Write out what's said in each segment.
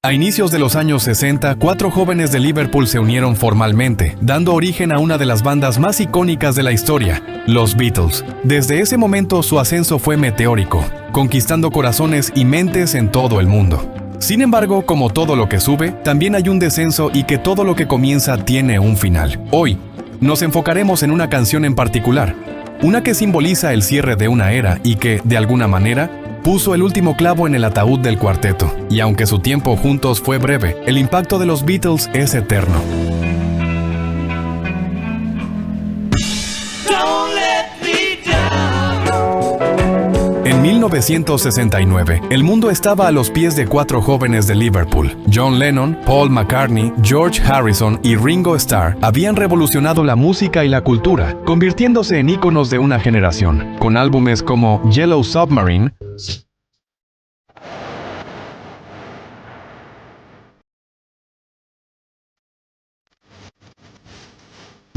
A inicios de los años 60, 4 jóvenes de Liverpool se unieron formalmente, dando origen a una de las bandas más icónicas de la historia, los Beatles. Desde ese momento su ascenso fue meteórico, conquistando corazones y mentes en todo el mundo. Sin embargo, como todo lo que sube, también hay un descenso y que todo lo que comienza tiene un final. Hoy, nos enfocaremos en una canción en particular, una que simboliza el cierre de una era y que, de alguna manera, puso el último clavo en el ataúd del cuarteto. Y aunque su tiempo juntos fue breve, el impacto de los Beatles es eterno. En 1969, el mundo estaba a los pies de 4 jóvenes de Liverpool. John Lennon, Paul McCartney, George Harrison y Ringo Starr habían revolucionado la música y la cultura, convirtiéndose en íconos de una generación, con álbumes como Yellow Submarine,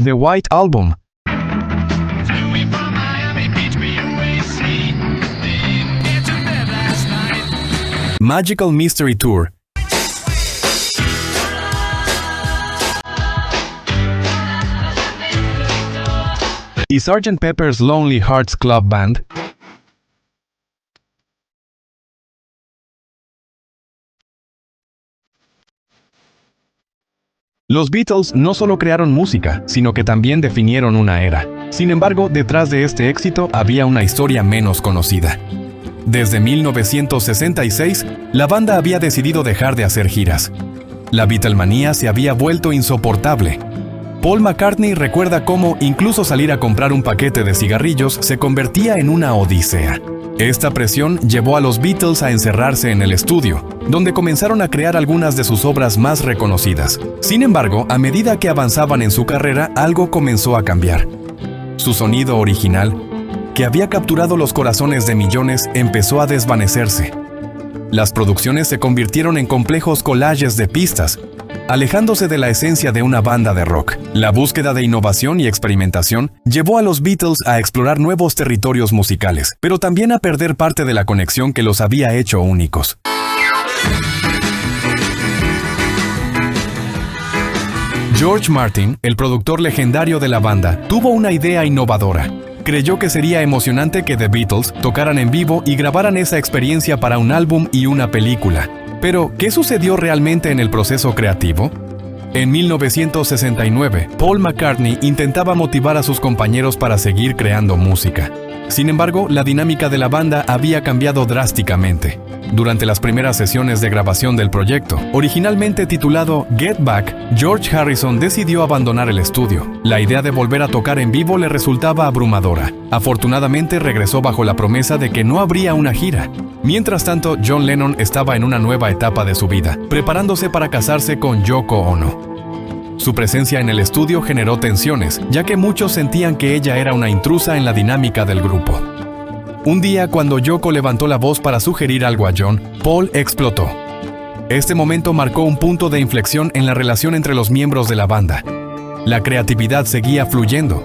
The White Album, Magical Mystery Tour y Sgt. Pepper's Lonely Hearts Club Band. Los Beatles no solo crearon música, sino que también definieron una era. Sin embargo, detrás de este éxito había una historia menos conocida. Desde 1966, la banda había decidido dejar de hacer giras. La Beatlemanía se había vuelto insoportable. Paul McCartney recuerda cómo incluso salir a comprar un paquete de cigarrillos se convertía en una odisea. Esta presión llevó a los Beatles a encerrarse en el estudio, donde comenzaron a crear algunas de sus obras más reconocidas. Sin embargo, a medida que avanzaban en su carrera, algo comenzó a cambiar. Su sonido original, que había capturado los corazones de millones, empezó a desvanecerse. Las producciones se convirtieron en complejos collages de pistas, alejándose de la esencia de una banda de rock. La búsqueda de innovación y experimentación llevó a los Beatles a explorar nuevos territorios musicales, pero también a perder parte de la conexión que los había hecho únicos. George Martin, el productor legendario de la banda, tuvo una idea innovadora. Creyó que sería emocionante que The Beatles tocaran en vivo y grabaran esa experiencia para un álbum y una película. Pero, ¿qué sucedió realmente en el proceso creativo? En 1969, Paul McCartney intentaba motivar a sus compañeros para seguir creando música. Sin embargo, la dinámica de la banda había cambiado drásticamente. Durante las primeras sesiones de grabación del proyecto, originalmente titulado Get Back, George Harrison decidió abandonar el estudio. La idea de volver a tocar en vivo le resultaba abrumadora. Afortunadamente regresó bajo la promesa de que no habría una gira. Mientras tanto, John Lennon estaba en una nueva etapa de su vida, preparándose para casarse con Yoko Ono. Su presencia en el estudio generó tensiones, ya que muchos sentían que ella era una intrusa en la dinámica del grupo. Un día, cuando Yoko levantó la voz para sugerir algo a John, Paul explotó. Este momento marcó un punto de inflexión en la relación entre los miembros de la banda. La creatividad seguía fluyendo,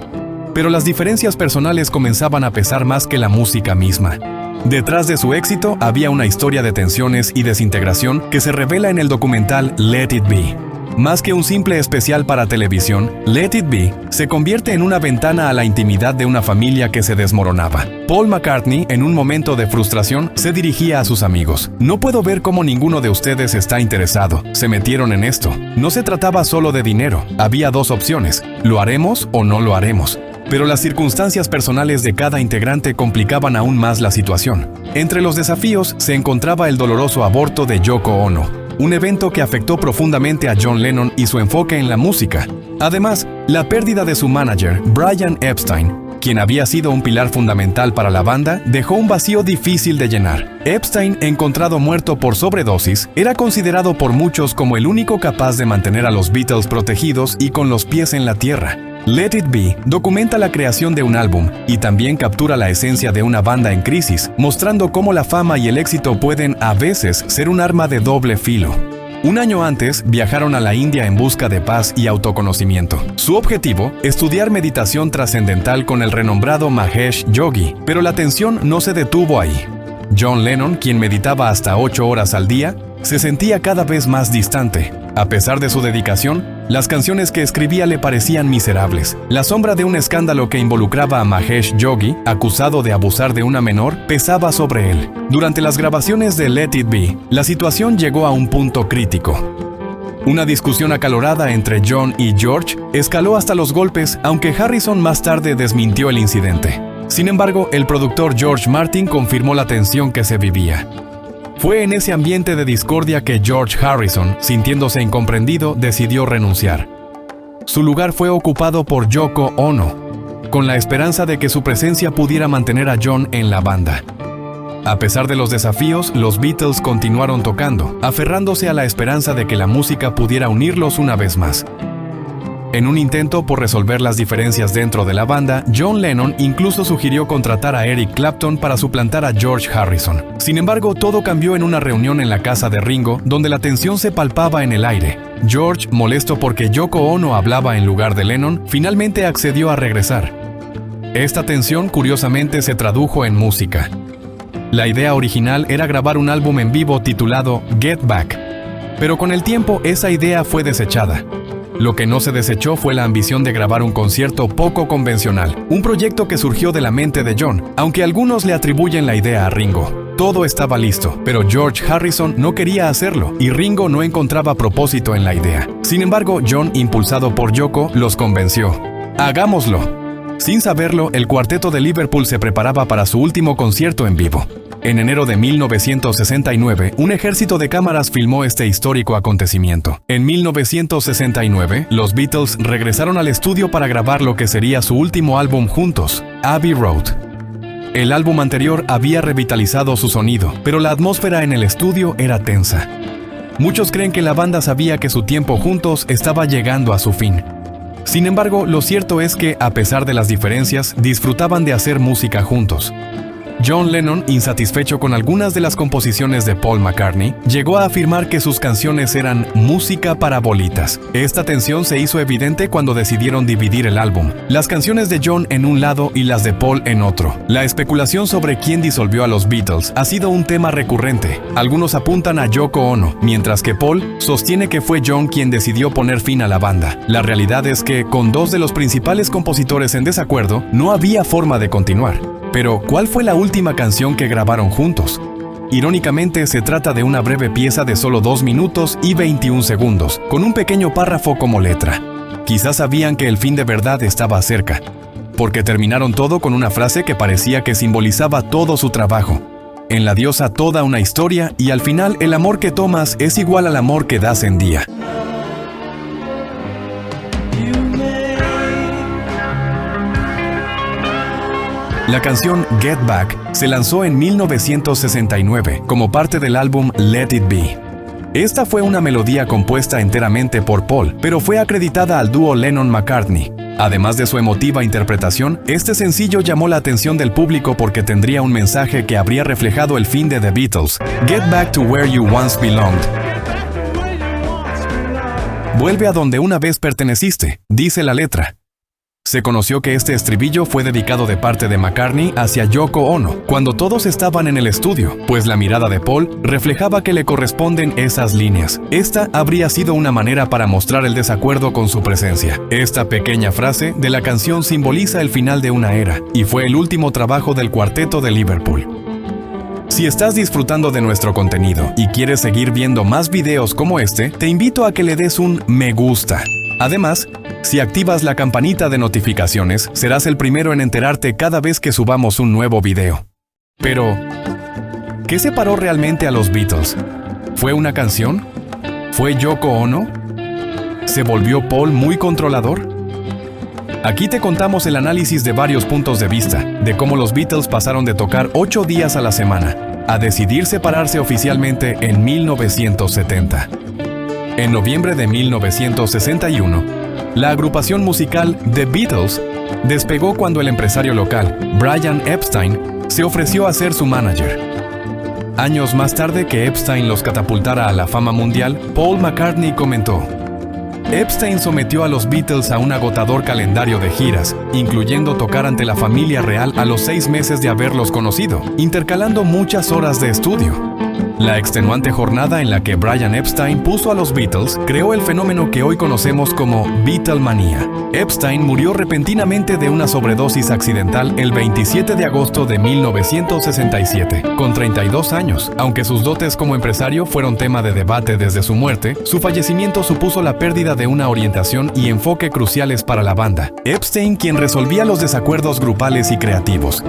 pero las diferencias personales comenzaban a pesar más que la música misma. Detrás de su éxito había una historia de tensiones y desintegración que se revela en el documental Let It Be. Más que un simple especial para televisión, Let It Be se convierte en una ventana a la intimidad de una familia que se desmoronaba. Paul McCartney, en un momento de frustración, se dirigía a sus amigos. No puedo ver cómo ninguno de ustedes está interesado. Se metieron en esto. No se trataba solo de dinero. Había 2 opciones. ¿Lo haremos o no lo haremos? Pero las circunstancias personales de cada integrante complicaban aún más la situación. Entre los desafíos se encontraba el doloroso aborto de Yoko Ono, un evento que afectó profundamente a John Lennon y su enfoque en la música. Además, la pérdida de su manager, Brian Epstein, quien había sido un pilar fundamental para la banda, dejó un vacío difícil de llenar. Epstein, encontrado muerto por sobredosis, era considerado por muchos como el único capaz de mantener a los Beatles protegidos y con los pies en la tierra. Let It Be documenta la creación de un álbum y también captura la esencia de una banda en crisis, mostrando cómo la fama y el éxito pueden, a veces, ser un arma de doble filo. Un año antes, viajaron a la India en busca de paz y autoconocimiento. Su objetivo, estudiar meditación trascendental con el renombrado Mahesh Yogi, pero la tensión no se detuvo ahí. John Lennon, quien meditaba hasta 8 horas al día, se sentía cada vez más distante. A pesar de su dedicación, las canciones que escribía le parecían miserables. La sombra de un escándalo que involucraba a Mahesh Yogi, acusado de abusar de una menor, pesaba sobre él. Durante las grabaciones de Let It Be, la situación llegó a un punto crítico. Una discusión acalorada entre John y George escaló hasta los golpes, aunque Harrison más tarde desmintió el incidente. Sin embargo, el productor George Martin confirmó la tensión que se vivía. Fue en ese ambiente de discordia que George Harrison, sintiéndose incomprendido, decidió renunciar. Su lugar fue ocupado por Yoko Ono, con la esperanza de que su presencia pudiera mantener a John en la banda. A pesar de los desafíos, los Beatles continuaron tocando, aferrándose a la esperanza de que la música pudiera unirlos una vez más. En un intento por resolver las diferencias dentro de la banda, John Lennon incluso sugirió contratar a Eric Clapton para suplantar a George Harrison. Sin embargo, todo cambió en una reunión en la casa de Ringo, donde la tensión se palpaba en el aire. George, molesto porque Yoko Ono hablaba en lugar de Lennon, finalmente accedió a regresar. Esta tensión, curiosamente, se tradujo en música. La idea original era grabar un álbum en vivo titulado Get Back, pero con el tiempo esa idea fue desechada. Lo que no se desechó fue la ambición de grabar un concierto poco convencional, un proyecto que surgió de la mente de John, aunque algunos le atribuyen la idea a Ringo. Todo estaba listo, pero George Harrison no quería hacerlo y Ringo no encontraba propósito en la idea. Sin embargo, John, impulsado por Yoko, los convenció. ¡Hagámoslo! Sin saberlo, el cuarteto de Liverpool se preparaba para su último concierto en vivo. En enero de 1969, un ejército de cámaras filmó este histórico acontecimiento. En 1969, los Beatles regresaron al estudio para grabar lo que sería su último álbum juntos, Abbey Road. El álbum anterior había revitalizado su sonido, pero la atmósfera en el estudio era tensa. Muchos creen que la banda sabía que su tiempo juntos estaba llegando a su fin. Sin embargo, lo cierto es que, a pesar de las diferencias, disfrutaban de hacer música juntos. John Lennon, insatisfecho con algunas de las composiciones de Paul McCartney, llegó a afirmar que sus canciones eran música para bolitas. Esta tensión se hizo evidente cuando decidieron dividir el álbum, las canciones de John en un lado y las de Paul en otro. La especulación sobre quién disolvió a los Beatles ha sido un tema recurrente. Algunos apuntan a Yoko Ono, mientras que Paul sostiene que fue John quien decidió poner fin a la banda. La realidad es que, con dos de los principales compositores en desacuerdo, no había forma de continuar. Pero, ¿cuál fue la última canción que grabaron juntos? Irónicamente, se trata de una breve pieza de solo 2 minutos y 21 segundos, con un pequeño párrafo como letra. Quizás sabían que el fin de verdad estaba cerca, porque terminaron todo con una frase que parecía que simbolizaba todo su trabajo. En la diosa toda una historia y al final el amor que tomas es igual al amor que das en día. La canción Get Back se lanzó en 1969 como parte del álbum Let It Be. Esta fue una melodía compuesta enteramente por Paul, pero fue acreditada al dúo Lennon-McCartney. Además de su emotiva interpretación, este sencillo llamó la atención del público porque tendría un mensaje que habría reflejado el fin de The Beatles. Get back to where you once belonged. Vuelve a donde una vez perteneciste, dice la letra. Se conoció que este estribillo fue dedicado de parte de McCartney hacia Yoko Ono, cuando todos estaban en el estudio, pues la mirada de Paul reflejaba que le corresponden esas líneas. Esta habría sido una manera para mostrar el desacuerdo con su presencia. Esta pequeña frase de la canción simboliza el final de una era, y fue el último trabajo del cuarteto de Liverpool. Si estás disfrutando de nuestro contenido y quieres seguir viendo más videos como este, te invito a que le des un me gusta. Además, si activas la campanita de notificaciones, serás el primero en enterarte cada vez que subamos un nuevo video. Pero, ¿qué separó realmente a los Beatles? ¿Fue una canción? ¿Fue Yoko Ono? ¿Se volvió Paul muy controlador? Aquí te contamos el análisis de varios puntos de vista, de cómo los Beatles pasaron de tocar 8 días a la semana, a decidir separarse oficialmente en 1970. En noviembre de 1961, la agrupación musical The Beatles despegó cuando el empresario local, Brian Epstein, se ofreció a ser su manager. Años más tarde que Epstein los catapultara a la fama mundial, Paul McCartney comentó: Epstein sometió a los Beatles a un agotador calendario de giras, incluyendo tocar ante la familia real a los 6 meses de haberlos conocido, intercalando muchas horas de estudio. La extenuante jornada en la que Brian Epstein puso a los Beatles creó el fenómeno que hoy conocemos como Beatlemanía. Epstein murió repentinamente de una sobredosis accidental el 27 de agosto de 1967, con 32 años. Aunque sus dotes como empresario fueron tema de debate desde su muerte, su fallecimiento supuso la pérdida de una orientación y enfoque cruciales para la banda. Epstein, quien resolvía los desacuerdos grupales y creativos,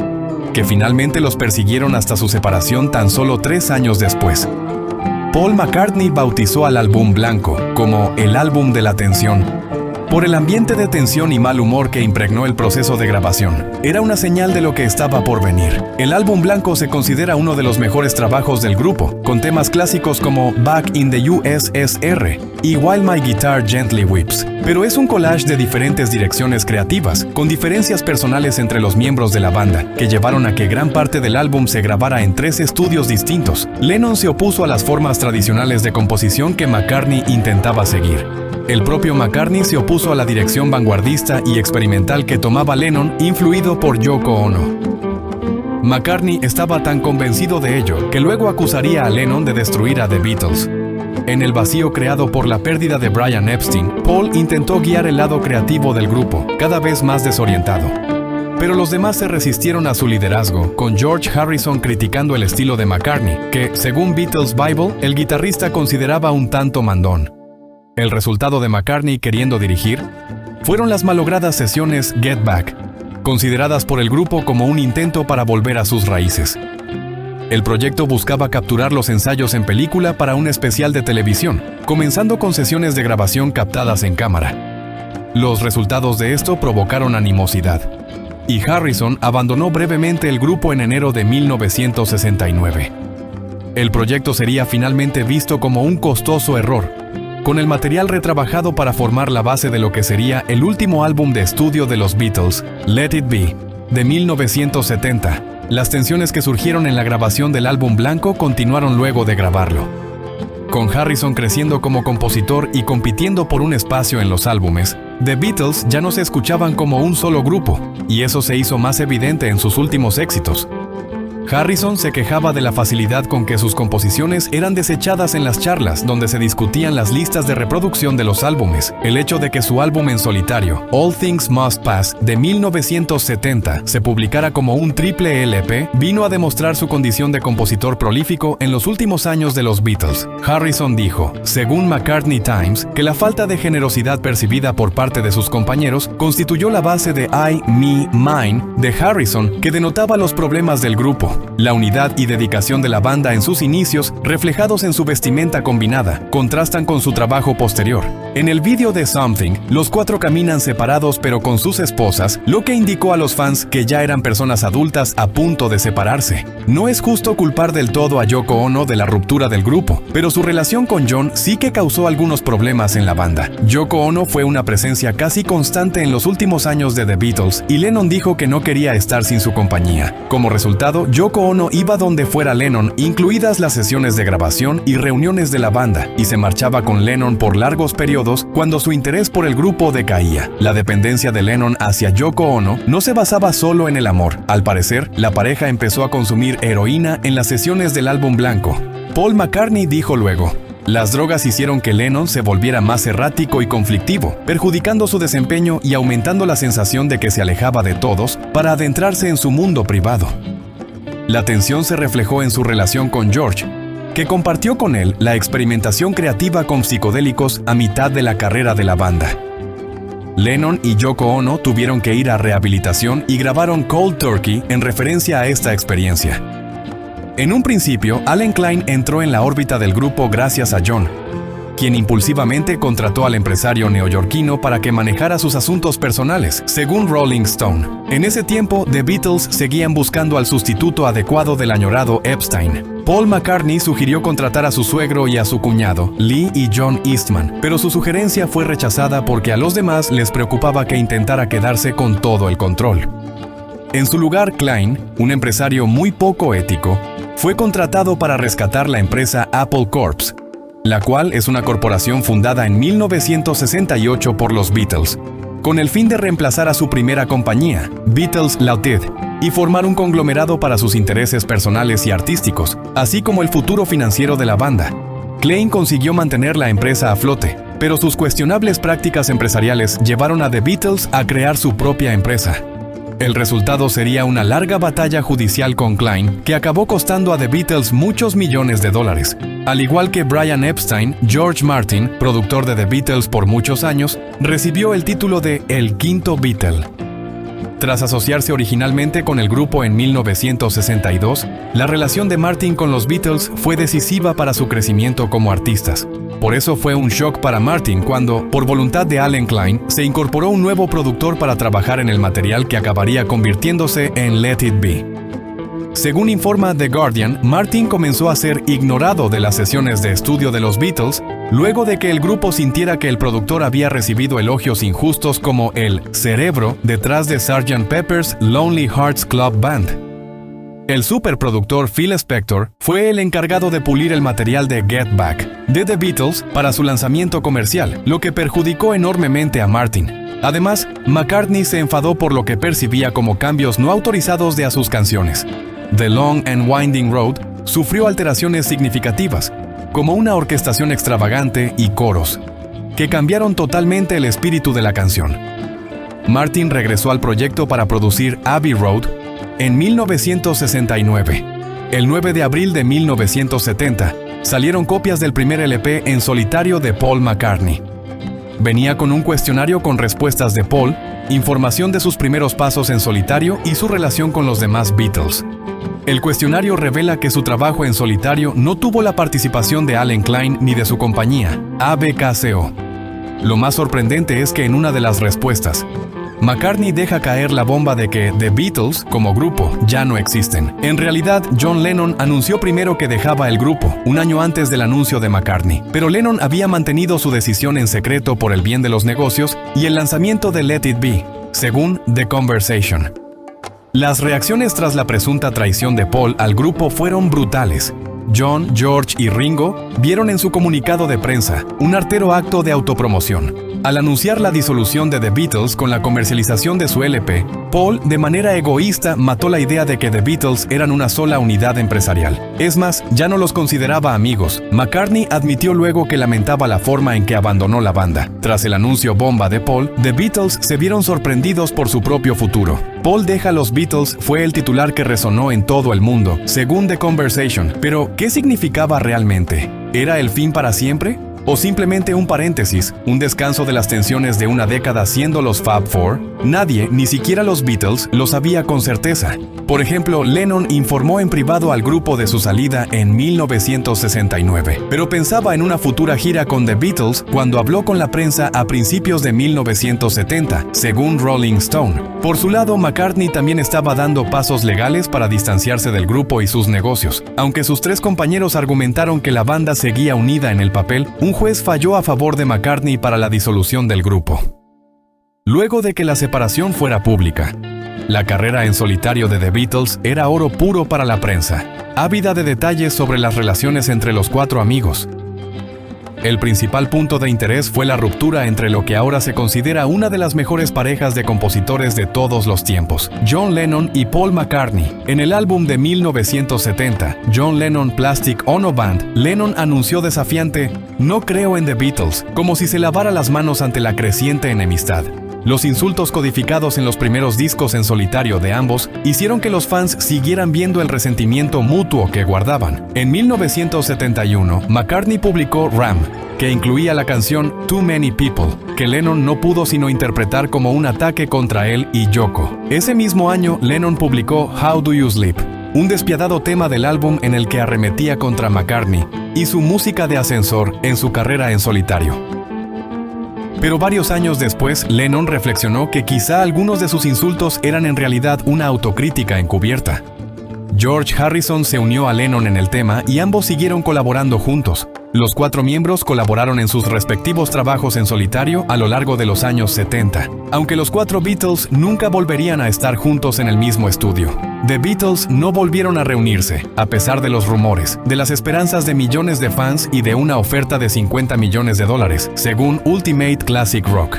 que finalmente los persiguieron hasta su separación tan solo 3 años después. Paul McCartney bautizó al álbum blanco como el álbum de la tensión, por el ambiente de tensión y mal humor que impregnó el proceso de grabación. Era una señal de lo que estaba por venir. El álbum blanco se considera uno de los mejores trabajos del grupo, con temas clásicos como Back in the USSR y While My Guitar Gently Weeps. Pero es un collage de diferentes direcciones creativas, con diferencias personales entre los miembros de la banda, que llevaron a que gran parte del álbum se grabara en 3 estudios distintos. Lennon se opuso a las formas tradicionales de composición que McCartney intentaba seguir. El propio McCartney se opuso a la dirección vanguardista y experimental que tomaba Lennon, influido por Yoko Ono. McCartney estaba tan convencido de ello que luego acusaría a Lennon de destruir a The Beatles. En el vacío creado por la pérdida de Brian Epstein, Paul intentó guiar el lado creativo del grupo, cada vez más desorientado. Pero los demás se resistieron a su liderazgo, con George Harrison criticando el estilo de McCartney, que, según Beatles Bible, el guitarrista consideraba un tanto mandón. El resultado de McCartney queriendo dirigir fueron las malogradas sesiones Get Back, consideradas por el grupo como un intento para volver a sus raíces. El proyecto buscaba capturar los ensayos en película para un especial de televisión, comenzando con sesiones de grabación captadas en cámara. Los resultados de esto provocaron animosidad, y Harrison abandonó brevemente el grupo en enero de 1969. El proyecto sería finalmente visto como un costoso error, con el material retrabajado para formar la base de lo que sería el último álbum de estudio de los Beatles, Let It Be, de 1970. Las tensiones que surgieron en la grabación del álbum blanco continuaron luego de grabarlo. Con Harrison creciendo como compositor y compitiendo por un espacio en los álbumes, The Beatles ya no se escuchaban como un solo grupo, y eso se hizo más evidente en sus últimos éxitos. Harrison se quejaba de la facilidad con que sus composiciones eran desechadas en las charlas donde se discutían las listas de reproducción de los álbumes. El hecho de que su álbum en solitario, All Things Must Pass, de 1970, se publicara como un triple LP, vino a demostrar su condición de compositor prolífico en los últimos años de los Beatles. Harrison dijo, según McCartney Times, que la falta de generosidad percibida por parte de sus compañeros constituyó la base de I, Me, Mine de Harrison, que denotaba los problemas del grupo. La unidad y dedicación de la banda en sus inicios, reflejados en su vestimenta combinada, contrastan con su trabajo posterior. En el vídeo de Something, los 4 caminan separados pero con sus esposas, lo que indicó a los fans que ya eran personas adultas a punto de separarse. No es justo culpar del todo a Yoko Ono de la ruptura del grupo, pero su relación con John sí que causó algunos problemas en la banda. Yoko Ono fue una presencia casi constante en los últimos años de The Beatles y Lennon dijo que no quería estar sin su compañía. Como resultado, Yoko Ono iba donde fuera Lennon, incluidas las sesiones de grabación y reuniones de la banda, y se marchaba con Lennon por largos periodos cuando su interés por el grupo decaía. La dependencia de Lennon hacia Yoko Ono no se basaba solo en el amor. Al parecer, la pareja empezó a consumir heroína en las sesiones del álbum blanco. Paul McCartney dijo luego, las drogas hicieron que Lennon se volviera más errático y conflictivo, perjudicando su desempeño y aumentando la sensación de que se alejaba de todos para adentrarse en su mundo privado. La tensión se reflejó en su relación con George, que compartió con él la experimentación creativa con psicodélicos a mitad de la carrera de la banda. Lennon y Yoko Ono tuvieron que ir a rehabilitación y grabaron Cold Turkey en referencia a esta experiencia. En un principio, Allen Klein entró en la órbita del grupo gracias a John, quien impulsivamente contrató al empresario neoyorquino para que manejara sus asuntos personales, según Rolling Stone. En ese tiempo, The Beatles seguían buscando al sustituto adecuado del añorado Epstein. Paul McCartney sugirió contratar a su suegro y a su cuñado, Lee y John Eastman, pero su sugerencia fue rechazada porque a los demás les preocupaba que intentara quedarse con todo el control. En su lugar, Klein, un empresario muy poco ético, fue contratado para rescatar la empresa Apple Corps, la cual es una corporación fundada en 1968 por los Beatles, con el fin de reemplazar a su primera compañía, Beatles Ltd. y formar un conglomerado para sus intereses personales y artísticos, así como el futuro financiero de la banda. Klein consiguió mantener la empresa a flote, pero sus cuestionables prácticas empresariales llevaron a The Beatles a crear su propia empresa. El resultado sería una larga batalla judicial con Klein que acabó costando a The Beatles muchos millones de dólares. Al igual que Brian Epstein, George Martin, productor de The Beatles por muchos años, recibió el título de El Quinto Beatle. Tras asociarse originalmente con el grupo en 1962, la relación de Martin con los Beatles fue decisiva para su crecimiento como artistas. Por eso fue un shock para Martin cuando, por voluntad de Allen Klein, se incorporó un nuevo productor para trabajar en el material que acabaría convirtiéndose en Let It Be. Según informa The Guardian, Martin comenzó a ser ignorado de las sesiones de estudio de los Beatles luego de que el grupo sintiera que el productor había recibido elogios injustos como el cerebro detrás de Sgt. Pepper's Lonely Hearts Club Band. El superproductor Phil Spector fue el encargado de pulir el material de Get Back de The Beatles para su lanzamiento comercial, lo que perjudicó enormemente a Martin. Además, McCartney se enfadó por lo que percibía como cambios no autorizados de a sus canciones. The Long and Winding Road sufrió alteraciones significativas, como una orquestación extravagante y coros, que cambiaron totalmente el espíritu de la canción. Martin regresó al proyecto para producir Abbey Road en 1969. El 9 de abril de 1970 salieron copias del primer LP en solitario de Paul McCartney. Venía con un cuestionario con respuestas de Paul, información de sus primeros pasos en solitario y su relación con los demás Beatles. El cuestionario revela que su trabajo en solitario no tuvo la participación de Allen Klein ni de su compañía, ABKCO. Lo más sorprendente es que en una de las respuestas, McCartney deja caer la bomba de que The Beatles, como grupo, ya no existen. En realidad, John Lennon anunció primero que dejaba el grupo, un año antes del anuncio de McCartney. Pero Lennon había mantenido su decisión en secreto por el bien de los negocios y el lanzamiento de Let It Be, según The Conversation. Las reacciones tras la presunta traición de Paul al grupo fueron brutales. John, George y Ringo vieron en su comunicado de prensa un artero acto de autopromoción. Al anunciar la disolución de The Beatles con la comercialización de su LP, Paul, de manera egoísta, mató la idea de que The Beatles eran una sola unidad empresarial. Es más, ya no los consideraba amigos. McCartney admitió luego que lamentaba la forma en que abandonó la banda. Tras el anuncio bomba de Paul, The Beatles se vieron sorprendidos por su propio futuro. Paul deja los Beatles fue el titular que resonó en todo el mundo, según The Conversation. Pero, ¿qué significaba realmente? ¿Era el fin para siempre? ¿O simplemente un paréntesis, un descanso de las tensiones de una década siendo los Fab Four? Nadie, ni siquiera los Beatles, lo sabía con certeza. Por ejemplo, Lennon informó en privado al grupo de su salida en 1969, pero pensaba en una futura gira con The Beatles cuando habló con la prensa a principios de 1970, según Rolling Stone. Por su lado, McCartney también estaba dando pasos legales para distanciarse del grupo y sus negocios. Aunque sus tres compañeros argumentaron que la banda seguía unida en el papel, un juez falló a favor de McCartney para la disolución del grupo. Luego de que la separación fuera pública, la carrera en solitario de The Beatles era oro puro para la prensa, ávida de detalles sobre las relaciones entre los cuatro amigos. El principal punto de interés fue la ruptura entre lo que ahora se considera una de las mejores parejas de compositores de todos los tiempos, John Lennon y Paul McCartney. En el álbum de 1970, John Lennon Plastic Ono Band, Lennon anunció desafiante: "No creo en The Beatles", como si se lavara las manos ante la creciente enemistad. Los insultos codificados en los primeros discos en solitario de ambos hicieron que los fans siguieran viendo el resentimiento mutuo que guardaban. En 1971, McCartney publicó Ram, que incluía la canción Too Many People, que Lennon no pudo sino interpretar como un ataque contra él y Yoko. Ese mismo año, Lennon publicó How Do You Sleep, un despiadado tema del álbum en el que arremetía contra McCartney y su música de ascensor en su carrera en solitario. Pero varios años después, Lennon reflexionó que quizá algunos de sus insultos eran en realidad una autocrítica encubierta. George Harrison se unió a Lennon en el tema y ambos siguieron colaborando juntos. Los cuatro miembros colaboraron en sus respectivos trabajos en solitario a lo largo de los años 70, aunque los cuatro Beatles nunca volverían a estar juntos en el mismo estudio. The Beatles no volvieron a reunirse, a pesar de los rumores, de las esperanzas de millones de fans y de una oferta de $50 millones, según Ultimate Classic Rock.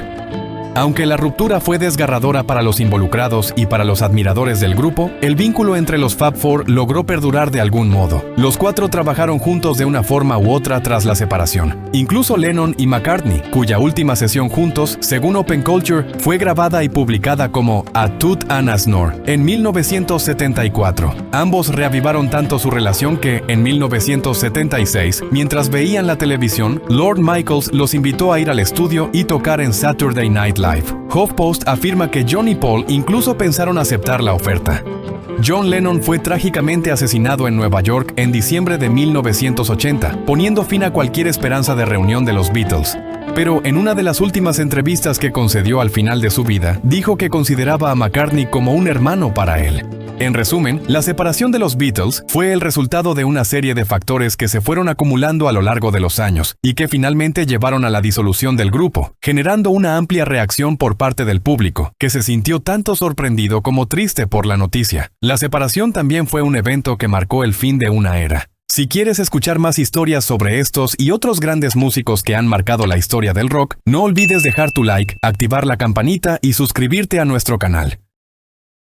Aunque la ruptura fue desgarradora para los involucrados y para los admiradores del grupo, el vínculo entre los Fab Four logró perdurar de algún modo. Los cuatro trabajaron juntos de una forma u otra tras la separación. Incluso Lennon y McCartney, cuya última sesión juntos, según Open Culture, fue grabada y publicada como A Toot and a Snore en 1974. Ambos reavivaron tanto su relación que, en 1976, mientras veían la televisión, Lord Michaels los invitó a ir al estudio y tocar en Saturday Night Live. HuffPost afirma que John y Paul incluso pensaron aceptar la oferta. John Lennon fue trágicamente asesinado en Nueva York en diciembre de 1980, poniendo fin a cualquier esperanza de reunión de los Beatles. Pero en una de las últimas entrevistas que concedió al final de su vida, dijo que consideraba a McCartney como un hermano para él. En resumen, la separación de los Beatles fue el resultado de una serie de factores que se fueron acumulando a lo largo de los años y que finalmente llevaron a la disolución del grupo, generando una amplia reacción por parte del público, que se sintió tanto sorprendido como triste por la noticia. La separación también fue un evento que marcó el fin de una era. Si quieres escuchar más historias sobre estos y otros grandes músicos que han marcado la historia del rock, no olvides dejar tu like, activar la campanita y suscribirte a nuestro canal.